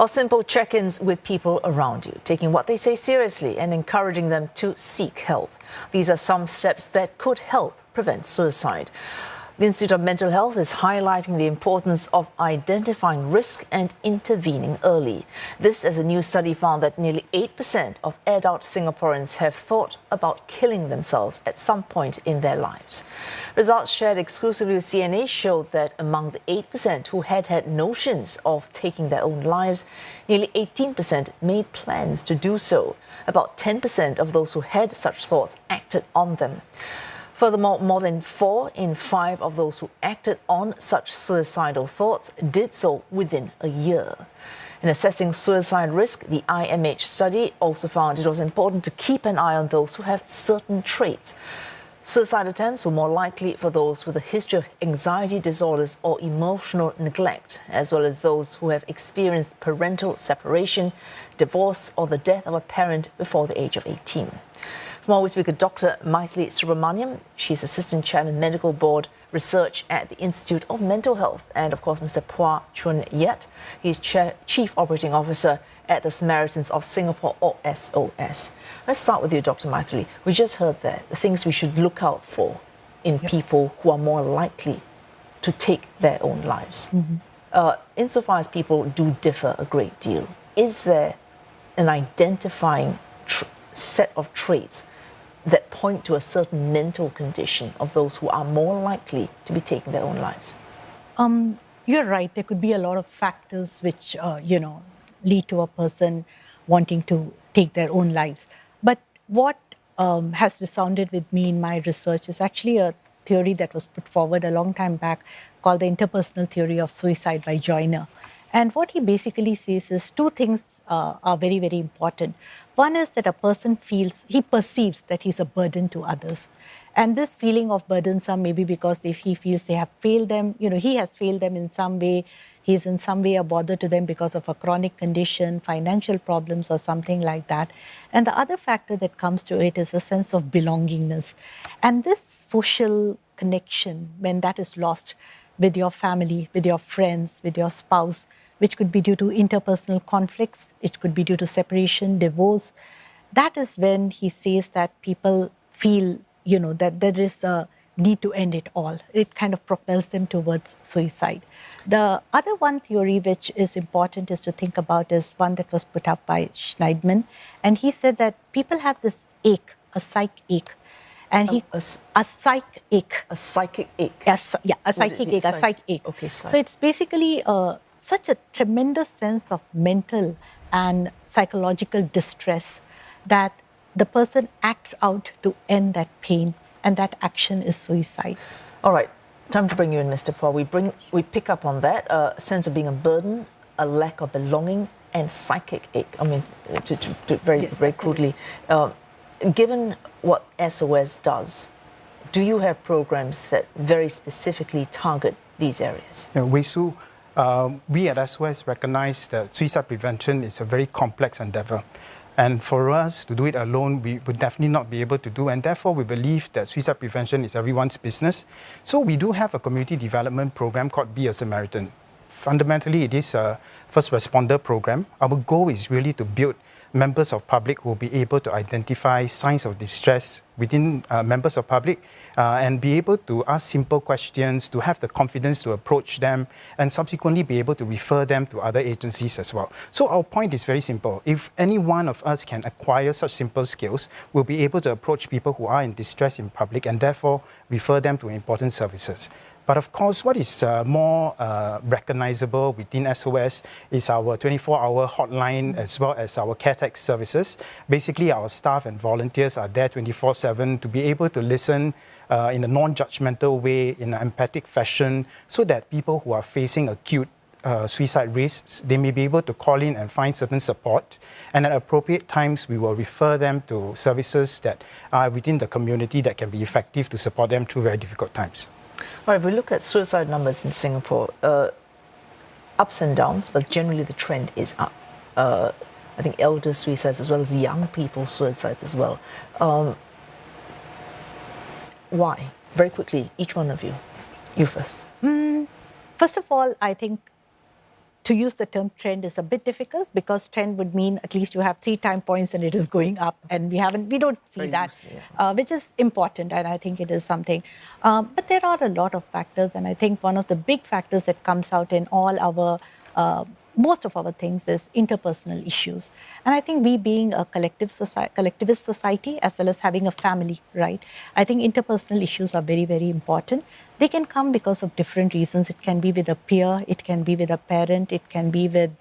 Or simple check-ins with people around you, taking what they say seriously and encouraging them to seek help. These are some steps that could help prevent suicide. The Institute of Mental Health is highlighting the importance of identifying risk and intervening early. This, as a new study found that nearly 8% of adult Singaporeans have thought about killing themselves at some point in their lives. Results shared exclusively with CNA showed that among the 8% who had notions of taking their own lives, nearly 18% made plans to do so. About 10% of those who had such thoughts acted on them. Furthermore, more than 4 in 5 of those who acted on such suicidal thoughts did so within a year. In assessing suicide risk, the IMH study also found it was important to keep an eye on those who have certain traits. Suicide attempts were more likely for those with a history of anxiety disorders or emotional neglect, as well as those who have experienced parental separation, divorce, or the death of a parent before the age of 18. Tomorrow we speak with Dr. Maithili Subramaniam. She's Assistant Chairman, Medical Board Research at the Institute of Mental Health. And of course, Mr. Phua Chun Yat. He's Chief Operating Officer at the Samaritans of Singapore, or SOS. Let's start with you, Dr. Maithili. We just heard there the things we should look out for in people who are more likely to take their own lives. Insofar as people do differ a great deal, is there an identifying set of traits that point to a certain mental condition of those who are more likely to be taking their own lives? You're right. There could be a lot of factors which, lead to a person wanting to take their own lives. But what has resounded with me in my research is actually a theory that was put forward a long time back called the interpersonal theory of suicide by Joyner. And what he basically says is two things are very, very important. One is that a person perceives that he's a burden to others. And this feeling of burdensome maybe because if he feels they have failed them, he has failed them in some way, he's in some way a bother to them because of a chronic condition, financial problems or something like that. And the other factor that comes to it is a sense of belongingness. And this social connection, when that is lost with your family, with your friends, with your spouse, which could be due to interpersonal conflicts, it could be due to separation, divorce. That is when he says that people feel, that there is a need to end it all. It kind of propels them towards suicide. The other one theory which is important is to think about is one that was put up by Schneidman. And he said that people have this ache, a psych ache. And a psych ache. A psychic ache? Yes, a psychic ache, a psych ache. Okay, so it's basically such a tremendous sense of mental and psychological distress that the person acts out to end that pain, and that action is suicide. All right, time to bring you in, Mr. Phua. We pick up on that sense of being a burden, a lack of belonging, and psychic ache. I mean, to very crudely. Given what SOS does, do you have programs that very specifically target these areas? We at SOS recognize that suicide prevention is a very complex endeavor. And for us to do it alone, we would definitely not be able to do. And therefore, we believe that suicide prevention is everyone's business. So we do have a community development program called Be a Samaritan. Fundamentally, it is a first responder program. Our goal is really to build members of public who will be able to identify signs of distress within members of public and be able to ask simple questions, to have the confidence to approach them, and subsequently be able to refer them to other agencies as well. So our point is very simple. If any one of us can acquire such simple skills, we'll be able to approach people who are in distress in public and therefore refer them to important services. But of course, what is more recognizable within SOS is our 24-hour hotline as well as our CareTech services. Basically, our staff and volunteers are there 24/7 to be able to listen in a non-judgmental way, in an empathic fashion, so that people who are facing acute suicide risks, they may be able to call in and find certain support. And at appropriate times, we will refer them to services that are within the community that can be effective to support them through very difficult times. All right, if we look at suicide numbers in Singapore, ups and downs, but generally the trend is up. I think elder suicides as well as young people's suicides as well. Why? Very quickly, each one of you. You first. First of all, I think to use the term trend is a bit difficult because trend would mean at least you have 3 time points and it is going up, and we don't see Very that, loosely, yeah. which is important, and I think it is something. But there are a lot of factors, and I think one of the big factors that comes out in all our most of our things is interpersonal issues. And I think we being a collectivist society as well as having a family, right? I think interpersonal issues are very, very important. They can come because of different reasons. It can be with a peer, it can be with a parent, it can be with,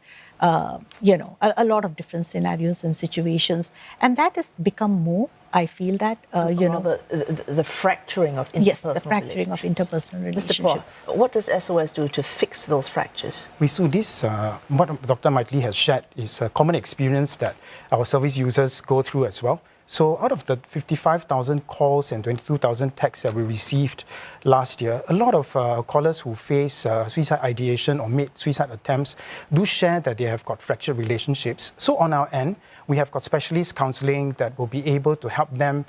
a lot of different scenarios and situations. And that has become more, I feel that, The fracturing of interpersonal yes, the fracturing of interpersonal Mr. relationships. Paul, what does SOS do to fix those fractures? This, what Dr. Maithili has shared is a common experience that our service users go through as well. So out of the 55,000 calls and 22,000 texts that we received last year, a lot of callers who face suicide ideation or made suicide attempts do share that they have got fractured relationships. So on our end, we have got specialist counseling that will be able to help them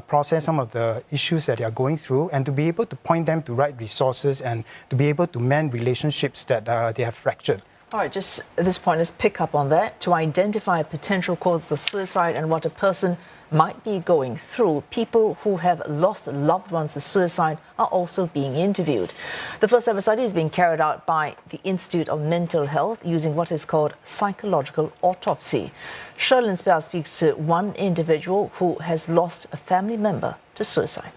process some of the issues that they are going through and to be able to point them to right resources and to be able to mend relationships that they have fractured. All right, just at this point, let's pick up on that. To identify potential causes of suicide and what a person might be going through, people who have lost loved ones to suicide are also being interviewed. The first ever study is being carried out by the Institute of Mental Health using what is called psychological autopsy. Sherlyn Spell speaks to one individual who has lost a family member to suicide.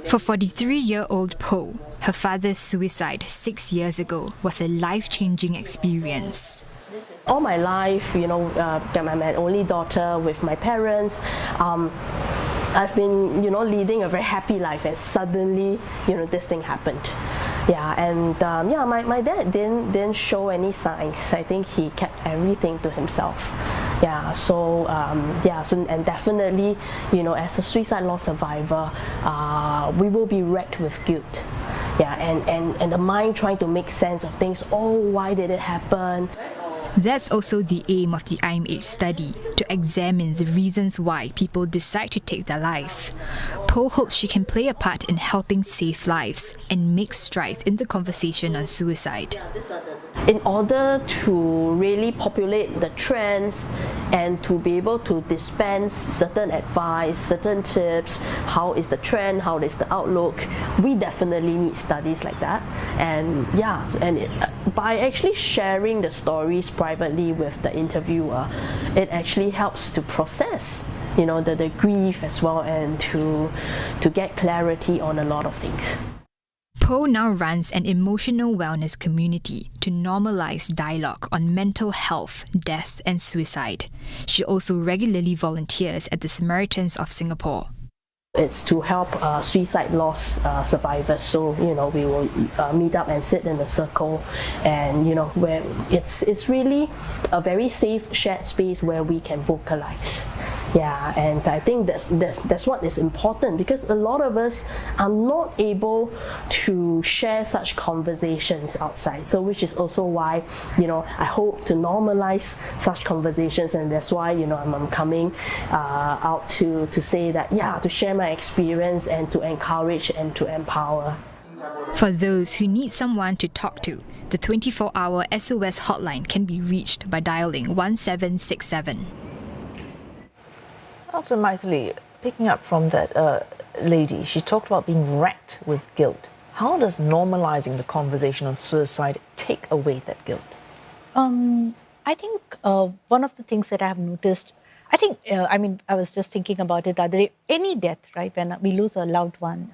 For 43-year-old Po, her father's suicide 6 years ago was a life-changing experience. All my life, I'm an only daughter with my parents. I've been, leading a very happy life, and suddenly, this thing happened. Yeah, and my dad didn't show any signs. I think he kept everything to himself. Yeah, so and definitely, as a suicide loss survivor, we will be wrecked with guilt. Yeah, and the mind trying to make sense of things. Oh, why did it happen? That's also the aim of the IMH study, to examine the reasons why people decide to take their life. Po hopes she can play a part in helping save lives and make strides in the conversation on suicide. In order to really populate the trends and to be able to dispense certain advice, certain tips, how is the trend, how is the outlook, we definitely need studies like that. And by actually sharing the stories privately with the interviewer, it actually helps to process the grief as well, and to get clarity on a lot of things. Po now runs an emotional wellness community to normalize dialogue on mental health, death and suicide. She also regularly volunteers at the Samaritans of Singapore. It's to help suicide loss survivors. So we will meet up and sit in a circle, and where it's really a very safe shared space where we can vocalize. Yeah, and I think that's what is important, because a lot of us are not able to share such conversations outside. So which is also why I hope to normalize such conversations, and that's why I'm coming out to say that, to share my experience and to encourage and to empower. For those who need someone to talk to, the 24-hour SOS hotline can be reached by dialing 1767. Dr. Maithili, picking up from that lady, she talked about being racked with guilt. How does normalizing the conversation on suicide take away that guilt? I think one of the things that I have noticed, I was just thinking about it the other day, any death, right, when we lose a loved one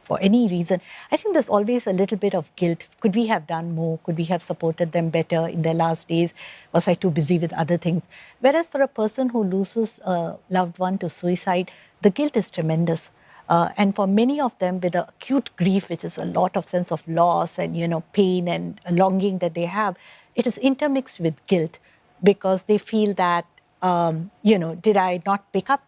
for any reason, I think there's always a little bit of guilt. Could we have done more? Could we have supported them better in their last days? Was I too busy with other things? Whereas for a person who loses a loved one to suicide, the guilt is tremendous. And for many of them with the acute grief, which is a lot of sense of loss and, pain and longing that they have, it is intermixed with guilt, because they feel that, did I not pick up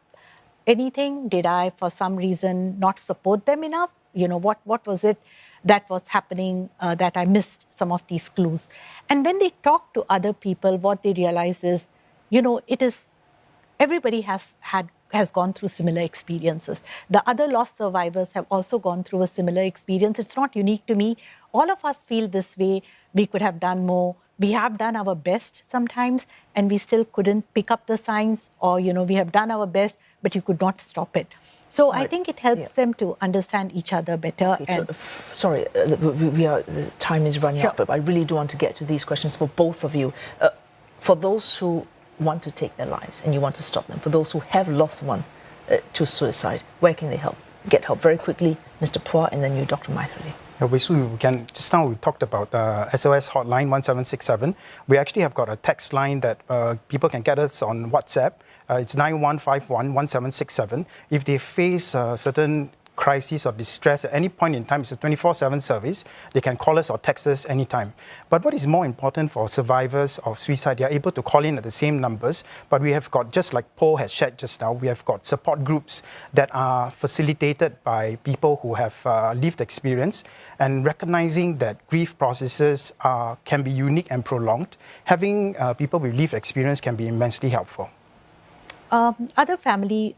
anything? Did I, for some reason, not support them enough? What was it that was happening that I missed some of these clues? And when they talk to other people, what they realize is, everybody has has gone through similar experiences. The other loss survivors have also gone through a similar experience. It's not unique to me. All of us feel this way. We could have done more. We have done our best sometimes, and we still couldn't pick up the signs, or, we have done our best, but you could not stop it. So I think it helps them to understand each other better. Okay, sorry, the time is running out, but I really do want to get to these questions for both of you. For those who want to take their lives and you want to stop them, for those who have lost one to suicide, where can they get help very quickly? Mr. Phua, and then you, Dr. Maithili. Just now we talked about SOS hotline 1767. We actually have got a text line that people can get us on WhatsApp. It's 9151 1767. If they face certain crisis or distress at any point in time, it's a 24/7 service. They can call us or text us anytime. But what is more important for survivors of suicide, they are able to call in at the same numbers, but we have got, just like Paul had shared just now, we have got support groups that are facilitated by people who have lived experience, and recognizing that grief processes can be unique and prolonged. Having people with lived experience can be immensely helpful. Other family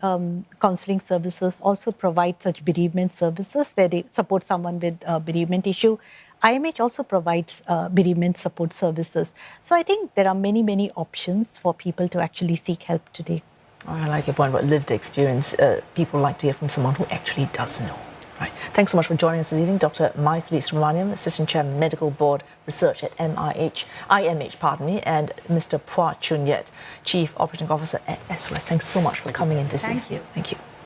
counseling services also provide such bereavement services where they support someone with a bereavement issue. IMH also provides bereavement support services. So I think there are many, many options for people to actually seek help today. I like your point about lived experience. People like to hear from someone who actually does know. Right. Thanks so much for joining us this evening, Dr. Maithili Subramaniam, Assistant Chair, Medical Board Research at IMH, and Mr. Phua Chun Yet, Chief Operating Officer at SOS. Thanks so much for coming in this evening. Thank you. Thank you.